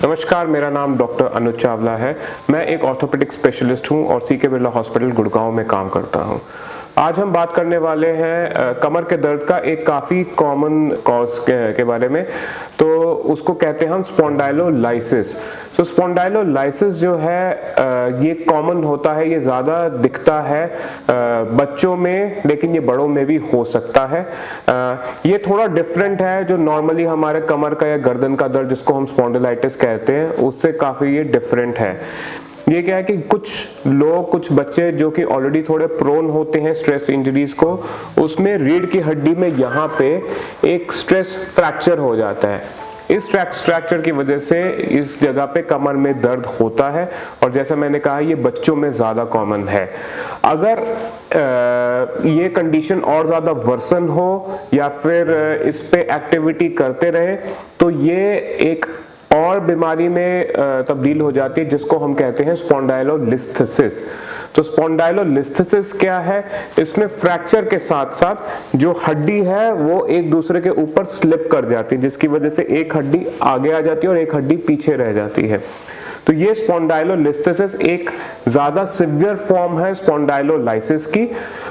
नमस्कार, मेरा नाम डॉक्टर अनुज चावला है। मैं एक ऑर्थोपेडिक स्पेशलिस्ट हूं और सीके बिरला हॉस्पिटल गुड़गांव में काम करता हूं। आज हम बात करने वाले हैं कमर के दर्द का एक काफ़ी कॉमन कॉज के बारे में। तो उसको कहते हैं हम स्पॉन्डाइलोलाइसिस। तो स्पॉन्डाइलोलाइसिस जो है ये कॉमन होता है, ये ज़्यादा दिखता है बच्चों में, लेकिन ये बड़ों में भी हो सकता है। ये थोड़ा डिफरेंट है, जो नॉर्मली हमारे कमर का या गर्दन का दर्द जिसको हम स्पॉन्डिलाइटिस कहते हैं उससे काफ़ी ये डिफरेंट है। ये क्या है कि कुछ बच्चे जो कि ऑलरेडी थोड़े प्रोन होते हैं स्ट्रेस इंजरीज को, उसमें रीढ़ की हड्डी में यहाँ पे एक स्ट्रेस फ्रैक्चर हो जाता है। इस फ्रैक्चर की वजह से इस जगह पे कमर में दर्द होता है और जैसा मैंने कहा ये बच्चों में ज़्यादा कॉमन है। अगर ये कंडीशन और ज़्यादा वर्सन हो या फिर इस पे एक्टिविटी करते रहे तो ये एक और बीमारी में तब्दील हो जाती है जिसको हम कहते हैं स्पॉन्डाइलोलिस्थेसिस। तो स्पॉन्डाइलोलिस्थेसिस क्या है? इसमें फ्रैक्चर के साथ साथ जो हड्डी है वो एक दूसरे के ऊपर स्लिप कर जाती है, जिसकी वजह से एक हड्डी आगे आ जाती है और एक हड्डी पीछे रह जाती है। तो ये स्पॉन्डाइलोलिस्थेसिस एक ज़्यादा सिवियर फॉर्म है स्पॉन्डाइलोलाइसिस की।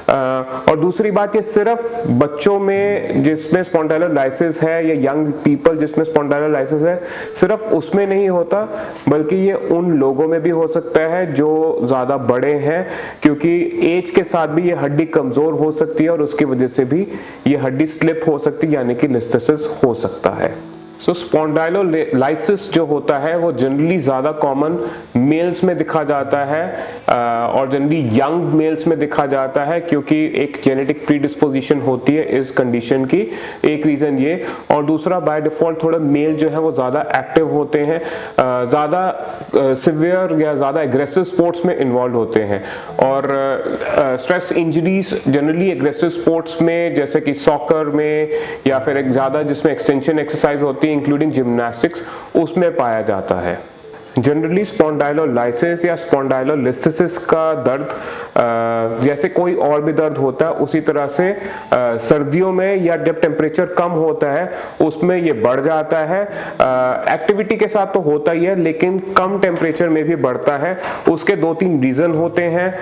और दूसरी बात, ये सिर्फ बच्चों में जिसमें स्पॉन्डाइलोलाइसिस है या यंग पीपल जिसमें स्पॉन्डाइलोलाइसिस है, सिर्फ उसमें नहीं होता, बल्कि ये उन लोगों में भी हो सकता है जो ज़्यादा बड़े हैं, क्योंकि एज के साथ भी ये हड्डी कमज़ोर हो सकती है और उसकी वजह से भी ये हड्डी स्लिप हो सकती है, यानी कि लिस्थेसिस हो सकता है। सो स्पॉन्डाइलोलाइसिस जो होता है वो जनरली ज़्यादा कॉमन मेल्स में दिखा जाता है और जनरली यंग मेल्स में दिखा जाता है, क्योंकि एक जेनेटिक प्रीडिस्पोजिशन होती है इस कंडीशन की, एक रीज़न ये। और दूसरा, बाय डिफ़ॉल्ट थोड़ा मेल जो है वो ज़्यादा एक्टिव होते हैं, ज़्यादा सिवियर या ज़्यादा एग्रेसिव स्पोर्ट्स में इन्वॉल्व होते हैं। और stress injuries generally aggressive sports में, जैसे कि सॉकर में या फिर एक ज़्यादा जिसमें एक्सटेंशन एक्सरसाइज होती है इंक्लूडिंग जिम्नास्टिक्स, उसमें पाया जाता है। जनरली स्पॉन्डाइलोलाइसिस या स्पॉन्डाइलोलिस्थेसिस का दर्द जैसे कोई और भी दर्द होता है उसी तरह से सर्दियों में या जब टेम्परेचर कम होता है उसमें ये बढ़ जाता है। एक्टिविटी के साथ तो होता ही है, लेकिन कम टेम्परेचर में भी बढ़ता है। उसके 2-3 रीज़न होते हैं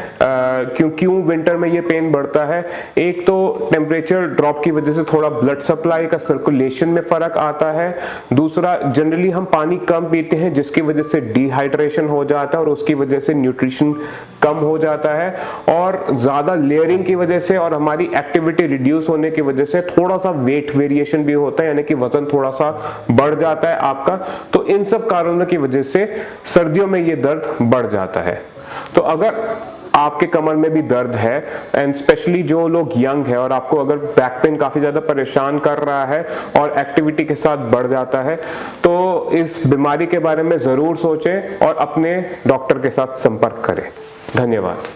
क्यों विंटर में ये पेन बढ़ता है। एक तो टेम्परेचर ड्रॉप की वजह से थोड़ा ब्लड सप्लाई का सर्कुलेशन में फ़र्क आता है। दूसरा, जनरली हम पानी कम पीते हैं जिसकी वजह से डिहाइड्रेशन हो जाता है और उसकी वजह से न्यूट्रिशन कम हो जाता है। और ज़्यादा लेयरिंग की वजह से और हमारी एक्टिविटी रिड्यूस होने की वजह से थोड़ा सा वेट वेरिएशन भी होता है, यानी कि वजन थोड़ा सा बढ़ जाता है आपका। तो इन सब कारणों की वजह से सर्दियों में ये दर्द बढ़ जाता है। तो अगर आपके कमर में भी दर्द है, एंड स्पेशली जो लोग यंग है और आपको अगर बैक पेन काफ़ी ज़्यादा परेशान कर रहा है और एक्टिविटी के साथ बढ़ जाता है, तो इस बीमारी के बारे में ज़रूर सोचें और अपने डॉक्टर के साथ संपर्क करें। धन्यवाद।